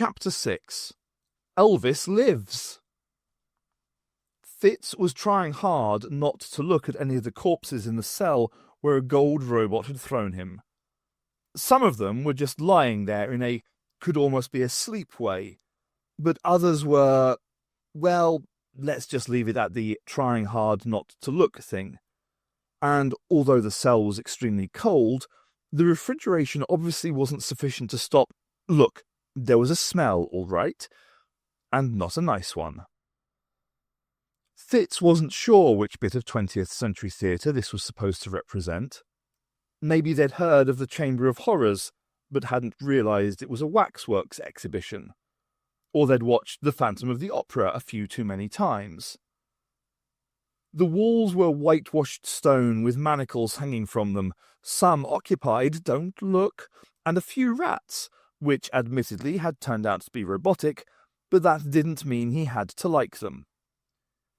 Chapter 6. Elvis Lives. Fitz was trying hard not to look at any of the corpses in the cell where a gold robot had thrown him. Some of them were just lying there in a could-almost-be-asleep way, but others were, well, let's just leave it at the trying hard not to look thing. And although the cell was extremely cold, the refrigeration obviously wasn't sufficient to stop. Look, there was a smell, all right, and not a nice one. Fitz wasn't sure which bit of 20th century theatre this was supposed to represent. Maybe they'd heard of the Chamber of Horrors, but hadn't realised it was a waxworks exhibition. Or they'd watched The Phantom of the Opera a few too many times. The walls were whitewashed stone with manacles hanging from them, some occupied, don't look, and a few rats, which admittedly had turned out to be robotic, but that didn't mean he had to like them.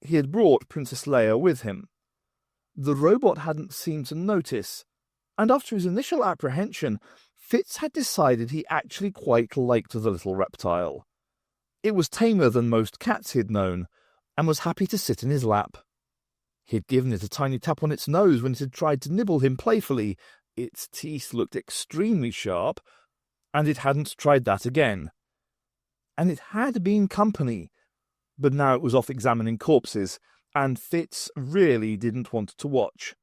He had brought Princess Leia with him. The robot hadn't seemed to notice, and after his initial apprehension, Fitz had decided he actually quite liked the little reptile. It was tamer than most cats he'd known, and was happy to sit in his lap. He'd given it a tiny tap on its nose when it had tried to nibble him playfully. Its teeth looked extremely sharp, and it hadn't tried that again. And it had been company, but now it was off examining corpses, and Fitz really didn't want to watch.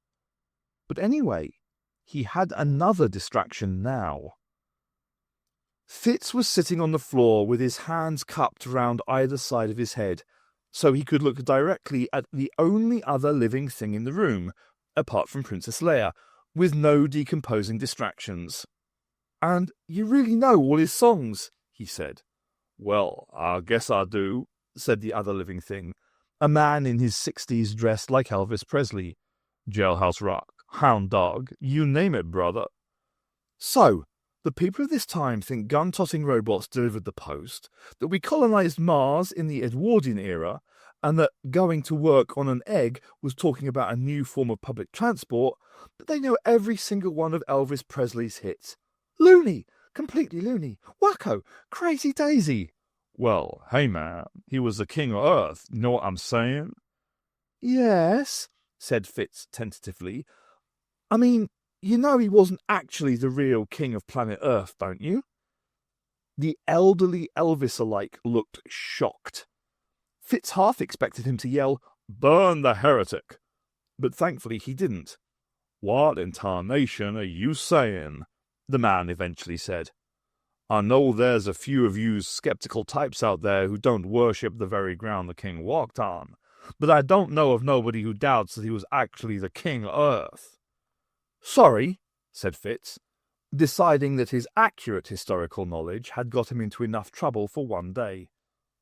But anyway, he had another distraction now. Fitz was sitting on the floor with his hands cupped round either side of his head, so he could look directly at the only other living thing in the room, apart from Princess Leia, with no decomposing distractions. "And you really know all his songs," he said. "Well, I guess I do," said the other living thing, a man in his 60s dressed like Elvis Presley. "Jailhouse Rock, Hound Dog, you name it, brother." "So, the people of this time think gun-tossing robots delivered the post, that we colonized Mars in the Edwardian era, and that going to work on an egg was talking about a new form of public transport, but they know every single one of Elvis Presley's hits. Loony! Completely loony! Wacko! Crazy daisy!" "Well, hey man, he was the king of Earth, you know what I'm saying?" "Yes," said Fitz tentatively. "I mean, you know he wasn't actually the real king of planet Earth, don't you?" The elderly Elvis-alike looked shocked. Fitz half expected him to yell, "Burn the heretic!" but thankfully he didn't. "What in tarnation are you saying?" the man eventually said. "I know there's a few of you skeptical types out there who don't worship the very ground the king walked on, but I don't know of nobody who doubts that he was actually the king of Earth." "Sorry," said Fitz, deciding that his accurate historical knowledge had got him into enough trouble for one day.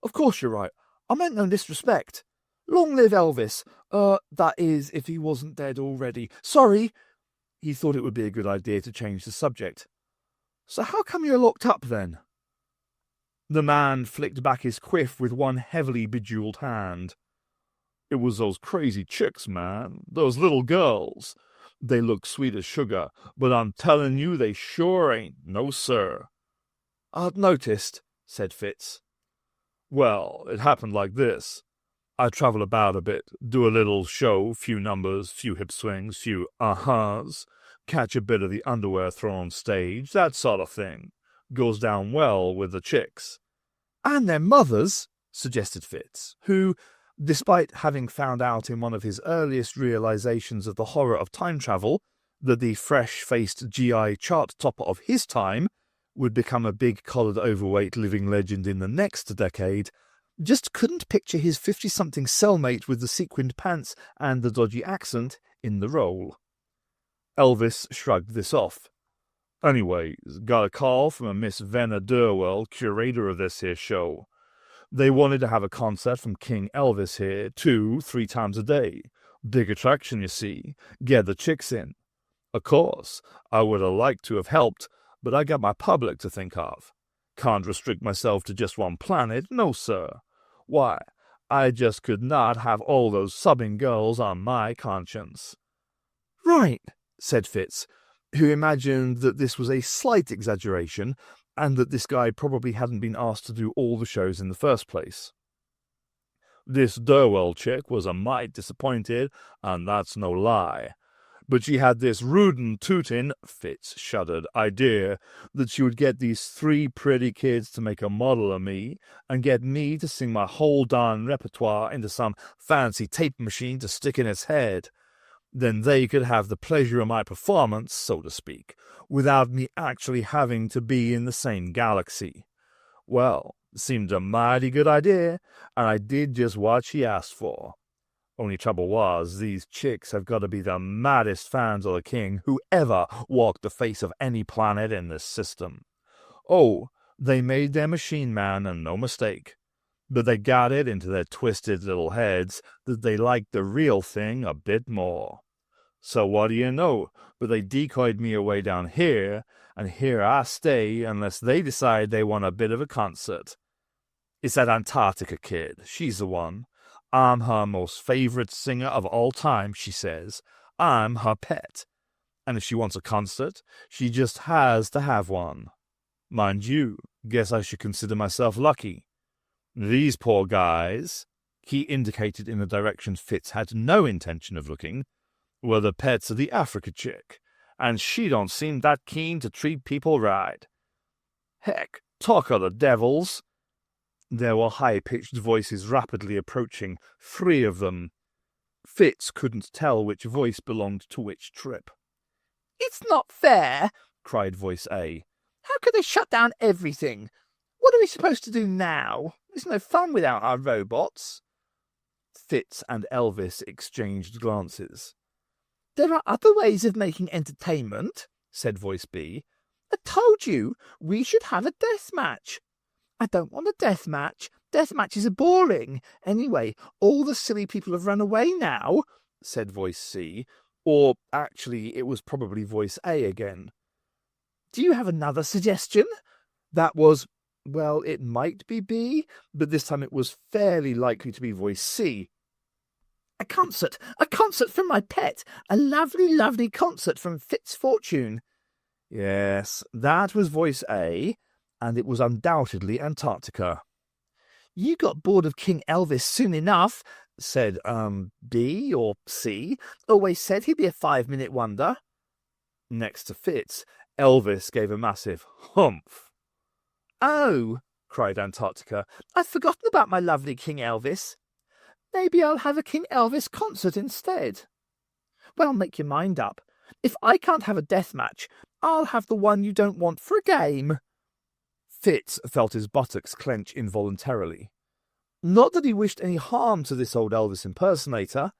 "Of course you're right. I meant no disrespect. Long live Elvis. That is, if he wasn't dead already. Sorry." He thought it would be a good idea to change the subject. "So how come you're locked up, then?" The man flicked back his quiff with one heavily bejeweled hand. "It was those crazy chicks, man. Those little girls. They look sweet as sugar, but I'm telling you they sure ain't. No, sir." "I'd noticed," said Fitz. "Well, it happened like this. I travel about a bit, do a little show, few numbers, few hip swings, few uh-huhs, catch a bit of the underwear thrown on stage, that sort of thing. Goes down well with the chicks." "And their mothers," suggested Fitz, who, despite having found out in one of his earliest realizations of the horror of time travel that the fresh-faced GI chart-topper of his time would become a big-collared overweight living legend in the next decade, just couldn't picture his 50-something cellmate with the sequined pants and the dodgy accent in the role. Elvis shrugged this off. "Anyway, got a call from a Miss Vanna Durwell, curator of this here show. They wanted to have a concert from King Elvis here 2-3 times a day. Big attraction, you see. Get the chicks in. Of course, I would have liked to have helped, but I got my public to think of. Can't restrict myself to just one planet, no sir. Why, I just could not have all those subbing girls on my conscience." "Right," said Fitz, who imagined that this was a slight exaggeration, and that this guy probably hadn't been asked to do all the shows in the first place. This Earthworld chick was a mite disappointed, and that's no lie. But she had this rootin' tootin', Fitz shuddered, idea that she would get these 3 pretty kids to make a model of me and get me to sing my whole darn repertoire into some fancy tape machine to stick in its head. Then they could have the pleasure of my performance, so to speak, without me actually having to be in the same galaxy. Well, it seemed a mighty good idea, and I did just what she asked for. Only trouble was, these chicks have got to be the maddest fans of the king who ever walked the face of any planet in this system. Oh, they made their machine man, and no mistake. But they got it into their twisted little heads that they liked the real thing a bit more. So what do you know, but they decoyed me away down here, and here I stay unless they decide they want a bit of a concert. It's that Antarctica kid, she's the one. I'm her most favorite singer of all time, she says. I'm her pet. And if she wants a concert, she just has to have one. Mind you, guess I should consider myself lucky. These poor guys, he indicated in the direction Fitz had no intention of looking, were the pets of the Africa chick, and she don't seem that keen to treat people right. Heck, talk of the devils! There were high-pitched voices rapidly approaching, 3 of them. Fitz couldn't tell which voice belonged to which trip. "It's not fair," cried voice A. "How could they shut down everything? What are we supposed to do now? It's no fun without our robots." Fitz and Elvis exchanged glances. "There are other ways of making entertainment," said voice B. "I told you we should have a death match." "I don't want a death match. Death matches are boring. Anyway, all the silly people have run away now," said voice C, or actually it was probably voice A again. "Do you have another suggestion?" That was, well, it might be B, but this time it was fairly likely to be voice C. A concert from my pet, a lovely, lovely concert from Fitz Fortune." Yes, that was voice A, and it was undoubtedly Antarctica. "You got bored of King Elvis soon enough," said, B or C. "Always said he'd be a 5-minute wonder." Next to Fitz, Elvis gave a massive humph. "Oh," cried Antarctica, "I'd forgotten about my lovely King Elvis. Maybe I'll have a King Elvis concert instead." "Well, make your mind up. If I can't have a death match, I'll have the one you don't want for a game." Fitz felt his buttocks clench involuntarily. Not that he wished any harm to this old Elvis impersonator,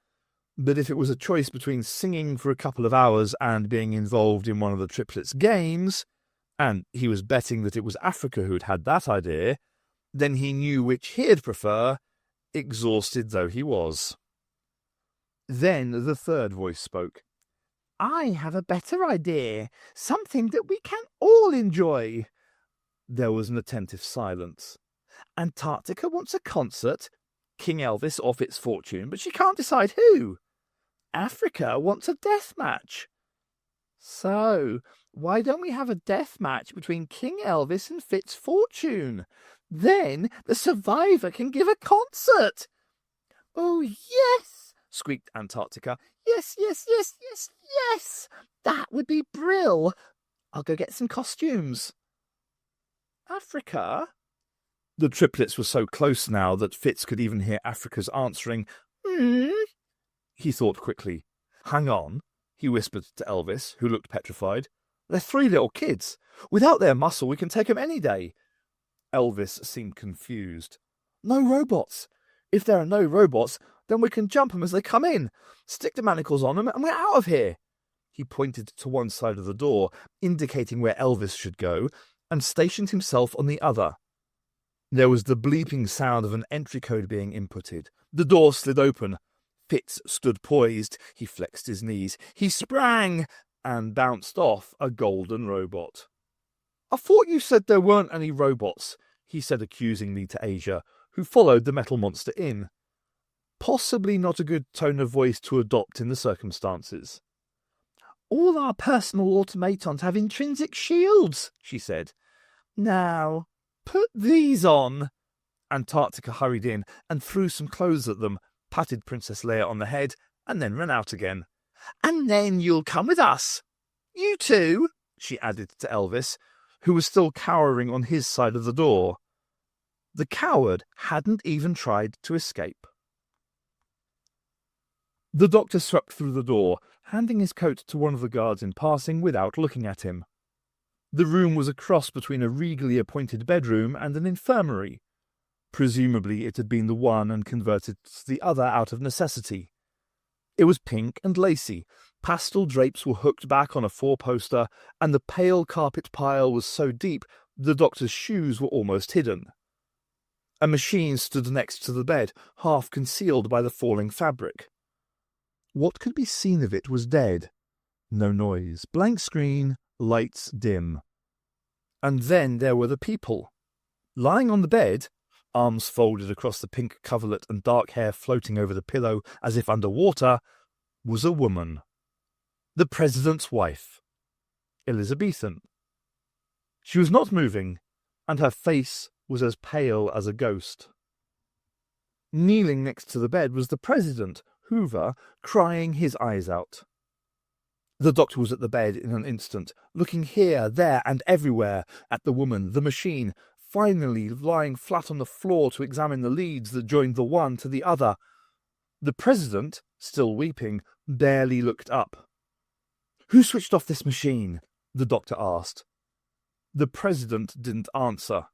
but if it was a choice between singing for a couple of hours and being involved in one of the triplets' games, and he was betting that it was Africa who'd had that idea, then he knew which he'd prefer, exhausted though he was. Then the third voice spoke. "I have a better idea, something that we can all enjoy." There was an attentive silence. "Antarctica wants a concert, King Elvis or Fitz Fortune, but she can't decide who. Africa wants a death match. So, why don't we have a death match between King Elvis and Fitz Fortune? Then the survivor can give a concert." "Oh, yes," squeaked Antarctica. "Yes, yes, yes, yes, yes. That would be brill. I'll go get some costumes." "Africa?" The triplets were so close now that Fitz could even hear Africa's answering, He thought quickly. "Hang on," he whispered to Elvis, who looked petrified. "They're 3 little kids. Without their muscle, we can take 'em any day." Elvis seemed confused. "No robots. If there are no robots, then we can jump 'em as they come in, stick the manacles on 'em, and we're out of here." He pointed to one side of the door, indicating where Elvis should go, and stationed himself on the other. There was the bleeping sound of an entry code being inputted. The door slid open. Fitz stood poised. He flexed his knees. He sprang and bounced off a golden robot. "I thought you said there weren't any robots," he said accusingly to Asia, who followed the metal monster in. Possibly not a good tone of voice to adopt in the circumstances. "All our personal automatons have intrinsic shields," she said. Now, put these on. Antarctica hurried in and threw some clothes at them, patted Princess Leia on the head, and then ran out again. And then you'll come with us. You too, she added to Elvis, who was still cowering on his side of the door. The coward hadn't even tried to escape. The doctor swept through the door, handing his coat to one of the guards in passing without looking at him. The room was a cross between a regally appointed bedroom and an infirmary. Presumably it had been the one and converted to the other out of necessity. It was pink and lacy, pastel drapes were hooked back on a four-poster, and the pale carpet pile was so deep the doctor's shoes were almost hidden. A machine stood next to the bed, half concealed by the falling fabric. What could be seen of it was dead. No noise, blank screen, lights dim. And then there were the people. Lying on the bed, arms folded across the pink coverlet and dark hair floating over the pillow as if under water, was a woman. The president's wife, Elizabethan. She was not moving, and her face was as pale as a ghost. Kneeling next to the bed was the president, Hoover, crying his eyes out. The doctor was at the bed in an instant, looking here, there, and everywhere, at the woman, the machine, finally lying flat on the floor to examine the leads that joined the one to the other. The president, still weeping, barely looked up. "Who switched off this machine?" the doctor asked. The president didn't answer.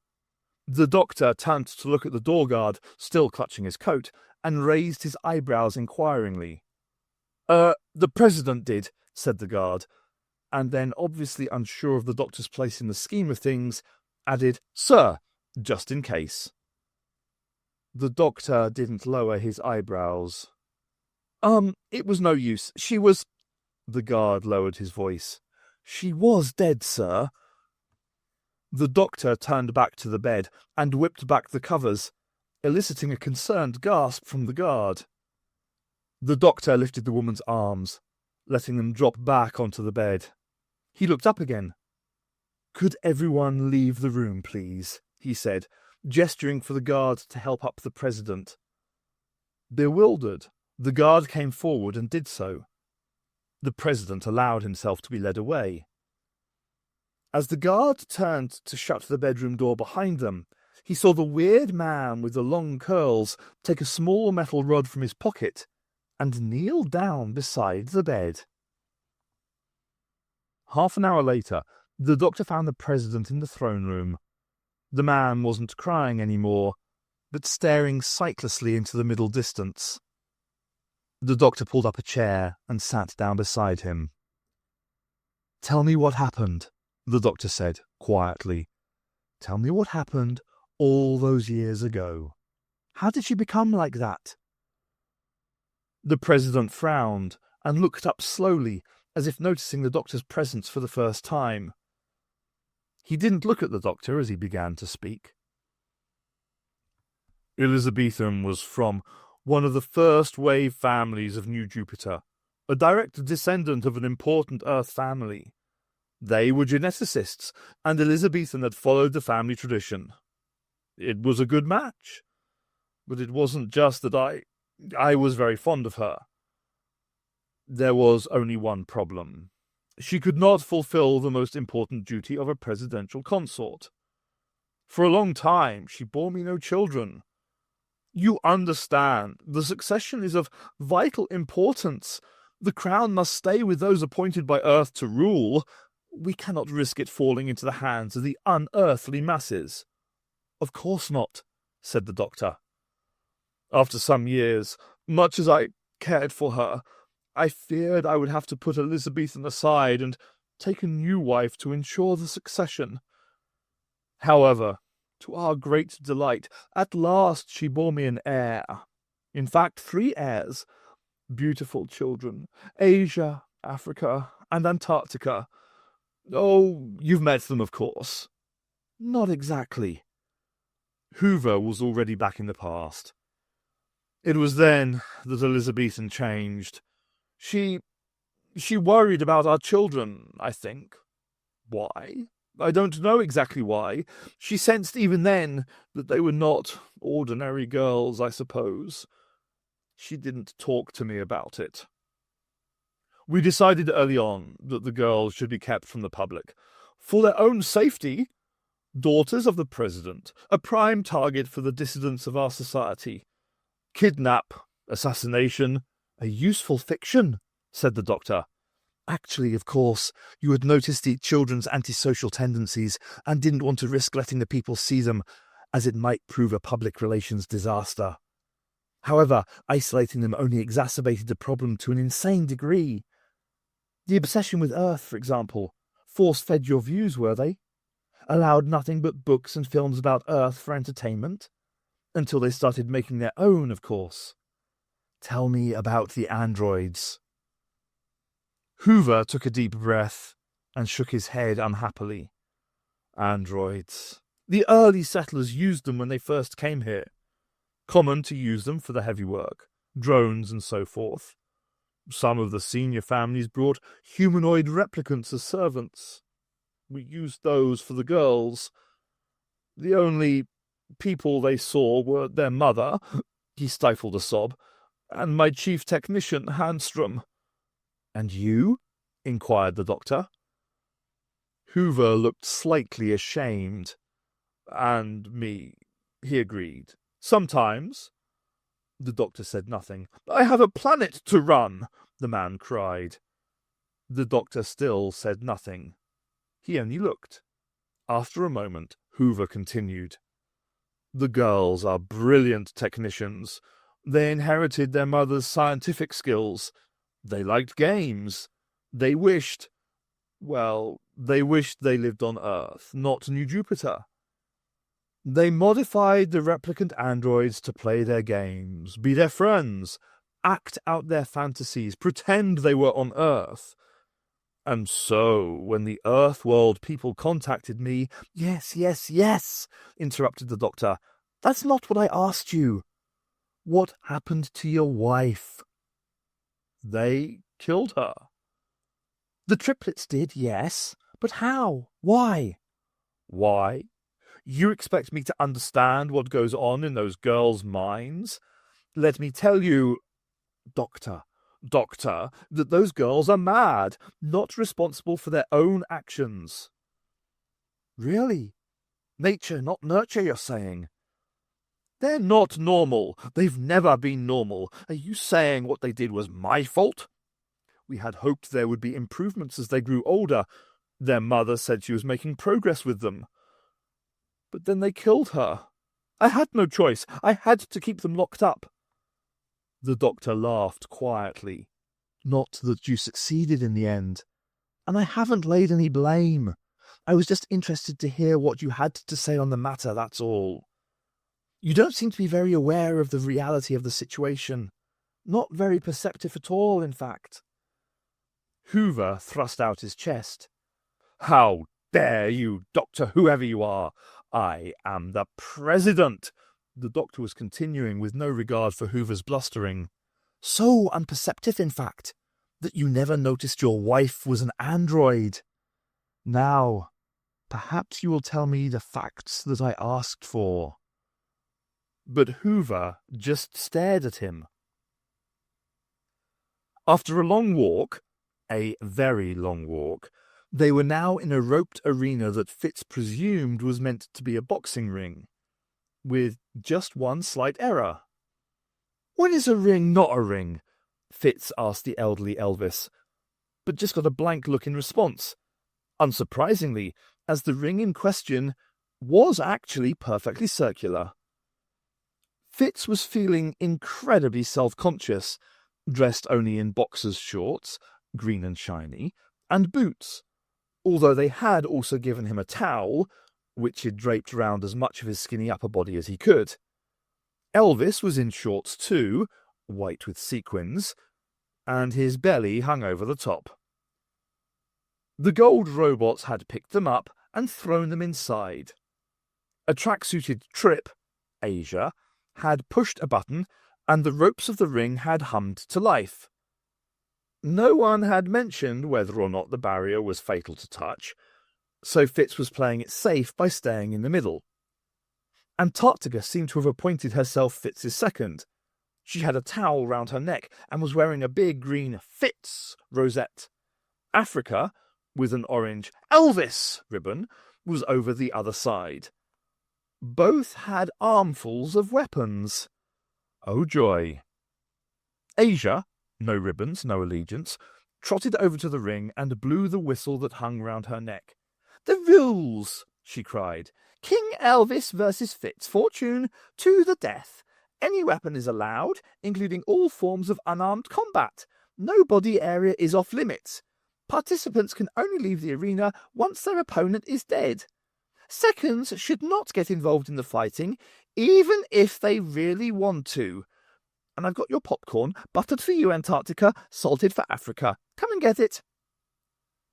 The doctor turned to look at the door guard, still clutching his coat, and raised his eyebrows inquiringly. The president did," said the guard, and then, obviously unsure of the doctor's place in the scheme of things, added, "Sir, just in case." The doctor didn't lower his eyebrows. It was no use. She was—" The guard lowered his voice. "She was dead, sir." The doctor turned back to the bed and whipped back the covers, eliciting a concerned gasp from the guard. The doctor lifted the woman's arms, letting them drop back onto the bed. He looked up again. "Could everyone leave the room, please?" he said, gesturing for the guard to help up the president. Bewildered, the guard came forward and did so. The president allowed himself to be led away. As the guard turned to shut the bedroom door behind them, he saw the weird man with the long curls take a small metal rod from his pocket and kneel down beside the bed. Half an hour later, the doctor found the president in the throne room. The man wasn't crying anymore, but staring sightlessly into the middle distance. The doctor pulled up a chair and sat down beside him. "Tell me what happened," the doctor said, quietly. "Tell me what happened all those years ago. How did she become like that?" The president frowned and looked up slowly, as if noticing the doctor's presence for the first time. He didn't look at the doctor as he began to speak. "Elizabethan was from one of the first wave families of New Jupiter, a direct descendant of an important Earth family. They were geneticists, and Elizabethan had followed the family tradition. It was a good match, but it wasn't just that I was very fond of her. There was only one problem. She could not fulfill the most important duty of a presidential consort. For a long time, she bore me no children. You understand, the succession is of vital importance. The crown must stay with those appointed by Earth to rule. We cannot risk it falling into the hands of the unearthly masses." "Of course not," said the doctor. "After some years, much as I cared for her, I feared I would have to put Elizabethan aside and take a new wife to ensure the succession. However, to our great delight, at last she bore me an heir. In fact, 3 heirs. Beautiful children. Asia, Africa, and Antarctica. Oh, you've met them, of course." "Not exactly." Hoover was already back in the past. "It was then that Elizabethan changed. She worried about our children, I think. Why? I don't know exactly why. She sensed even then that they were not ordinary girls, I suppose. She didn't talk to me about it. We decided early on that the girls should be kept from the public. For their own safety, daughters of the president, a prime target for the dissidents of our society. Kidnap, assassination, a useful fiction, said the doctor. Actually, of course, you had noticed the children's antisocial tendencies and didn't want to risk letting the people see them, as it might prove a public relations disaster. However, isolating them only exacerbated the problem to an insane degree. The obsession with Earth, for example, force-fed your views, were they? Allowed nothing but books and films about Earth for entertainment? Until they started making their own, of course. Tell me about the androids. Hoover took a deep breath and shook his head unhappily. Androids. The early settlers used them when they first came here. Common to use them for the heavy work, drones and so forth. Some of the senior families brought humanoid replicants as servants. We used those for the girls. The only people they saw were their mother, he stifled a sob, and my chief technician, Handstrom. And you? Inquired the doctor. Hoover looked slightly ashamed. And me, he agreed. Sometimes. The doctor said nothing. I have a planet to run, the man cried. The doctor still said nothing. He only looked. After a moment, Hoover continued. The girls are brilliant technicians. They inherited their mother's scientific skills. They liked games. They wished they lived on Earth, not New Jupiter. They modified the replicant androids to play their games, be their friends, act out their fantasies, pretend they were on Earth. And so, when the Earthworld people contacted me— Yes, interrupted the doctor. That's not what I asked you. What happened to your wife? They killed her. The triplets did, yes. But how? Why? Why? You expect me to understand what goes on in those girls' minds? Let me tell you, Doctor, that those girls are mad, not responsible for their own actions. Really? Nature, not nurture, you're saying? They're not normal. They've never been normal. Are you saying what they did was my fault? We had hoped there would be improvements as they grew older. Their mother said she was making progress with them. But then they killed her. I had no choice. I had to keep them locked up. The doctor laughed quietly. Not that you succeeded in the end. And I haven't laid any blame. I was just interested to hear what you had to say on the matter, that's all. You don't seem to be very aware of the reality of the situation. Not very perceptive at all, in fact. Hoover thrust out his chest. How dare you, Doctor, whoever you are? I am the President. The doctor was continuing with no regard for Hoover's blustering. So unperceptive, in fact, that you never noticed your wife was an android. Now, perhaps you will tell me the facts that I asked for. But Hoover just stared at him. After a long walk, a very long walk, they were now in a roped arena that Fitz presumed was meant to be a boxing ring, with just one slight error. When is a ring not a ring? Fitz asked the elderly Elvis, but just got a blank look in response, unsurprisingly, as the ring in question was actually perfectly circular. Fitz was feeling incredibly self-conscious, dressed only in boxer's shorts, green and shiny, and boots, although they had also given him a towel, which he'd draped round as much of his skinny upper body as he could. Elvis was in shorts too, white with sequins, and his belly hung over the top. The gold robots had picked them up and thrown them inside. A track-suited Trip, Asia, had pushed a button, and the ropes of the ring had hummed to life. No one had mentioned whether or not the barrier was fatal to touch, so Fitz was playing it safe by staying in the middle. Antarctica seemed to have appointed herself Fitz's second. She had a towel round her neck and was wearing a big green Fitz rosette. Africa, with an orange Elvis ribbon, was over the other side. Both had armfuls of weapons. Oh joy. Asia, no ribbons, no allegiance, trotted over to the ring and blew the whistle that hung round her neck. "The rules!" she cried. "King Elvis versus Fitz, fortune to the death. Any weapon is allowed, including all forms of unarmed combat. No body area is off limits. Participants can only leave the arena once their opponent is dead. Seconds should not get involved in the fighting, even if they really want to. And I've got your popcorn, buttered for you, Antarctica, salted for Africa. Come and get it."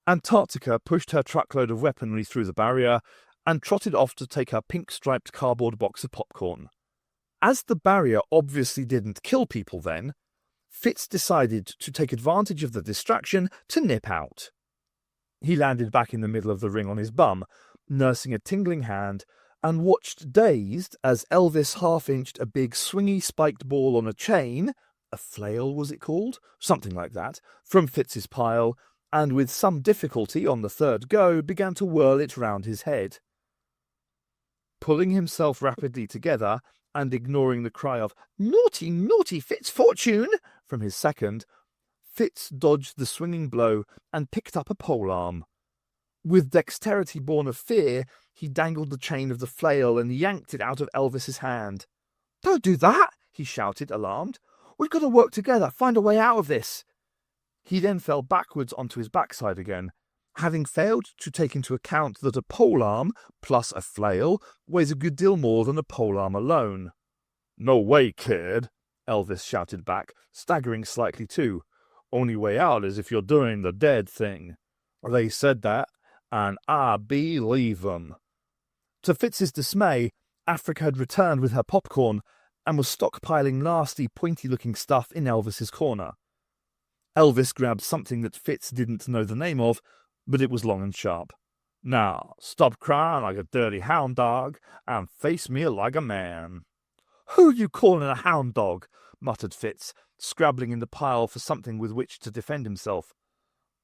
Antarctica pushed her truckload of weaponry through the barrier and trotted off to take her pink-striped cardboard box of popcorn. As the barrier obviously didn't kill people then, Fitz decided to take advantage of the distraction to nip out. He landed back in the middle of the ring on his bum, nursing a tingling hand, and watched dazed as Elvis half-inched a big swingy spiked ball on a chain, a flail was it called? Something like that, from Fitz's pile, and with some difficulty on the third go began to whirl it round his head. Pulling himself rapidly together, and ignoring the cry of "Naughty, naughty Fitz fortune!" from his second, Fitz dodged the swinging blow and picked up a polearm. With dexterity born of fear, he dangled the chain of the flail and yanked it out of Elvis's hand. "Don't do that!" he shouted, alarmed. "We've got to work together, find a way out of this." He then fell backwards onto his backside again, having failed to take into account that a polearm plus a flail weighs a good deal more than a polearm alone. "No way, kid," Elvis shouted back, staggering slightly too. "Only way out is if you're doing the dead thing. They said that, and I believe them." To Fitz's dismay, Africa had returned with her popcorn and was stockpiling nasty, pointy-looking stuff in Elvis's corner. Elvis grabbed something that Fitz didn't know the name of, but it was long and sharp. "Now, stop crying like a dirty hound dog and face me like a man." "Who you calling a hound dog?" muttered Fitz, scrabbling in the pile for something with which to defend himself.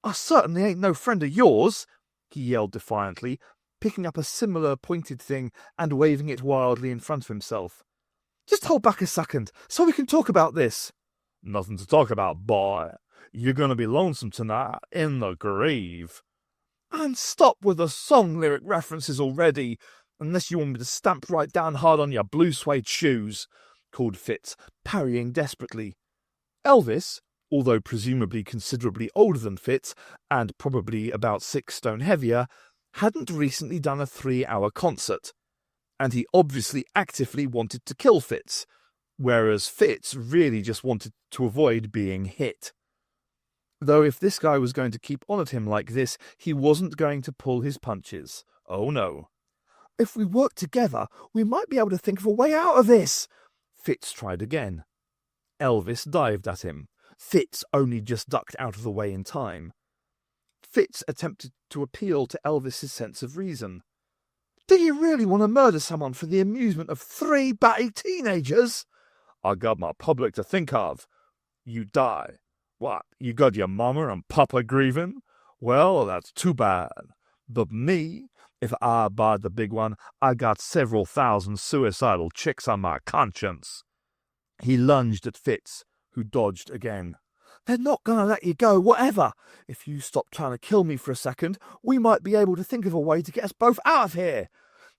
"I certainly ain't no friend of yours," he yelled defiantly, picking up a similar pointed thing and waving it wildly in front of himself. "Just hold back a second, so we can talk about this." "Nothing to talk about, boy. You're going to be lonesome tonight in the grave." "And stop with the song lyric references already, unless you want me to stamp right down hard on your blue suede shoes," called Fitz, parrying desperately. Elvis, although presumably considerably older than Fitz, and probably about 6 stone heavier, hadn't recently done a 3-hour concert, and he obviously actively wanted to kill Fitz, whereas Fitz really just wanted to avoid being hit. Though if this guy was going to keep on at him like this, he wasn't going to pull his punches. Oh no. "If we work together, we might be able to think of a way out of this." Fitz tried again. Elvis dived at him. Fitz only just ducked out of the way in time. Fitz attempted to appeal to Elvis's sense of reason. "Do you really want to murder someone for the amusement of 3 batty teenagers?" "I got my public to think of. You die. What, you got your mama and papa grieving? Well, that's too bad. But me, if I buy the big one, I got several thousand suicidal chicks on my conscience." He lunged at Fitz, who dodged again. "They're not going to let you go, whatever. If you stop trying to kill me for a second, we might be able to think of a way to get us both out of here.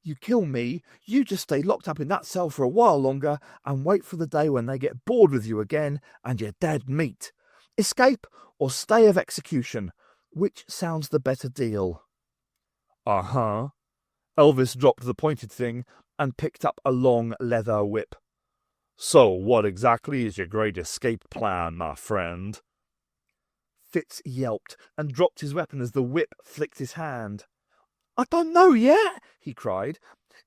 You kill me, you just stay locked up in that cell for a while longer and wait for the day when they get bored with you again and you're dead meat. Escape or stay of execution. Which sounds the better deal?" "Uh-huh." Elvis dropped the pointed thing and picked up a long leather whip. "So what exactly is your great escape plan, my friend?" Fitz yelped and dropped his weapon as the whip flicked his hand. "I don't know yet," he cried.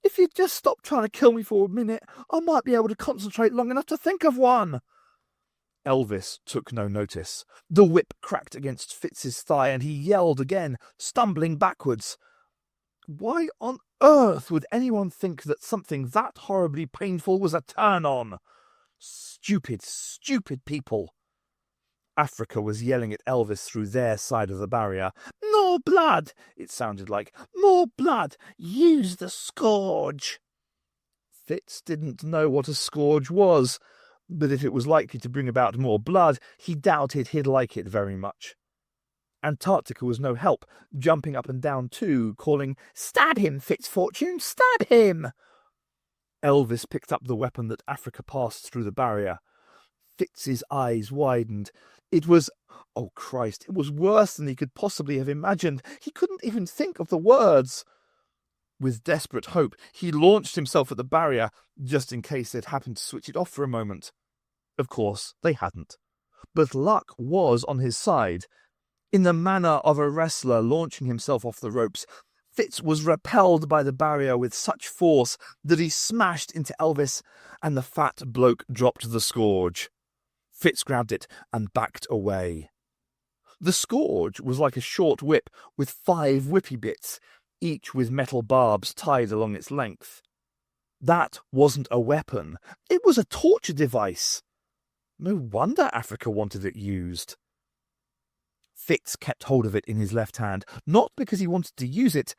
"If you'd just stop trying to kill me for a minute, I might be able to concentrate long enough to think of one." Elvis took no notice. The whip cracked against Fitz's thigh and he yelled again, stumbling backwards. Why on earth would anyone think that something that horribly painful was a turn-on? Stupid, stupid people. Africa was yelling at Elvis through their side of the barrier. "More blood!" it sounded like. "More blood! Use the scourge!" Fitz didn't know what a scourge was, but if it was likely to bring about more blood, he doubted he'd like it very much. Antarctica was no help, jumping up and down too, calling, "Stab him, Fitzfortune, stab him!" Elvis picked up the weapon that Africa passed through the barrier. Fitz's eyes widened. It was, oh Christ, it was worse than he could possibly have imagined. He couldn't even think of the words. With desperate hope, he launched himself at the barrier, just in case they'd happened to switch it off for a moment. Of course, they hadn't. But luck was on his side. In the manner of a wrestler launching himself off the ropes, Fitz was repelled by the barrier with such force that he smashed into Elvis, and the fat bloke dropped the scourge. Fitz grabbed it and backed away. The scourge was like a short whip with 5 whippy bits, each with metal barbs tied along its length. That wasn't a weapon. It was a torture device. No wonder Africa wanted it used. Fitz kept hold of it in his left hand, not because he wanted to use it,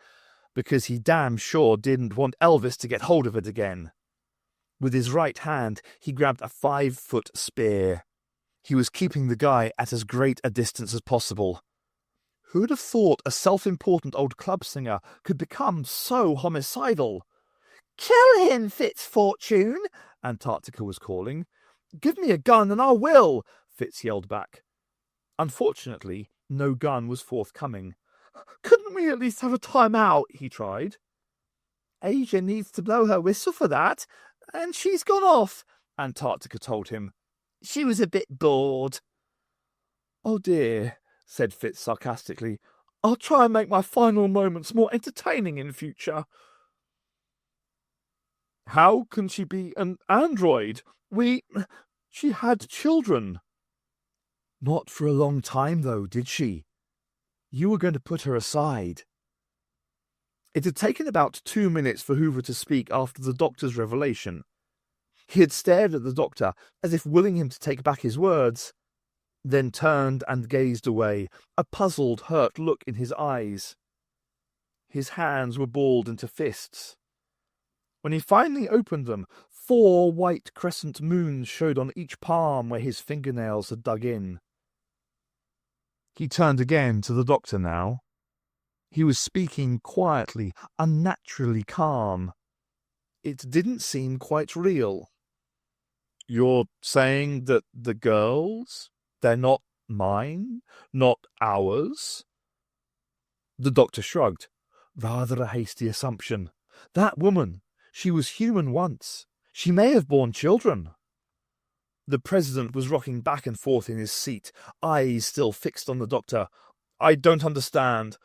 because he damn sure didn't want Elvis to get hold of it again. With his right hand, he grabbed a 5-foot spear. He was keeping the guy at as great a distance as possible. Who'd have thought a self-important old club singer could become so homicidal? "Kill him, Fitzfortune!" Antarctica was calling. "Give me a gun and I will!" Fitz yelled back. Unfortunately, no gun was forthcoming. "Couldn't we at least have a time out?" he tried. "Asia needs to blow her whistle for that, and she's gone off," Antarctica told him. "She was a bit bored." "Oh dear," said Fitz sarcastically. "I'll try and make my final moments more entertaining in future." "How can she be an android? She had children." "Not for a long time, though, did she? You were going to put her aside." It had taken about 2 minutes for Hoover to speak after the doctor's revelation. He had stared at the doctor as if willing him to take back his words, then turned and gazed away, a puzzled, hurt look in his eyes. His hands were balled into fists. When he finally opened them, 4 white crescent moons showed on each palm where his fingernails had dug in. He turned again to the doctor now. He was speaking quietly, unnaturally calm. It didn't seem quite real. "You're saying that the girls, they're not mine, not ours?" The doctor shrugged. "Rather a hasty assumption. That woman, she was human once. She may have borne children." The president was rocking back and forth in his seat, eyes still fixed on the doctor. "I don't understand.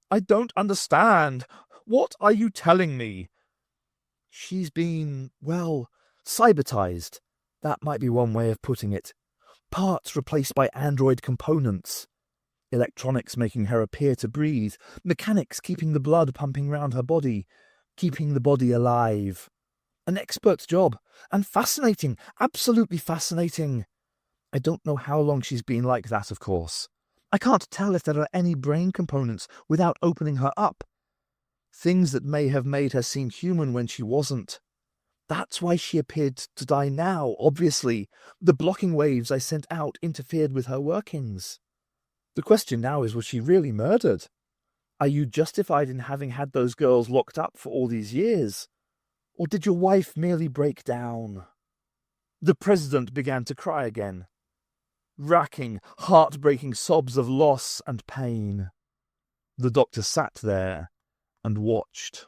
I don't understand. What are you telling me?" "She's been, well, cybertized. That might be one way of putting it. Parts replaced by android components. Electronics making her appear to breathe. Mechanics keeping the blood pumping round her body. Keeping the body alive. An expert's job. And fascinating. Absolutely fascinating. I don't know how long she's been like that, of course. I can't tell if there are any brain components without opening her up. Things that may have made her seem human when she wasn't. That's why she appeared to die now, obviously. The blocking waves I sent out interfered with her workings. The question now is, was she really murdered? Are you justified in having had those girls locked up for all these years? Or did your wife merely break down?" The president began to cry again. Racking, heartbreaking sobs of loss and pain. The doctor sat there and watched.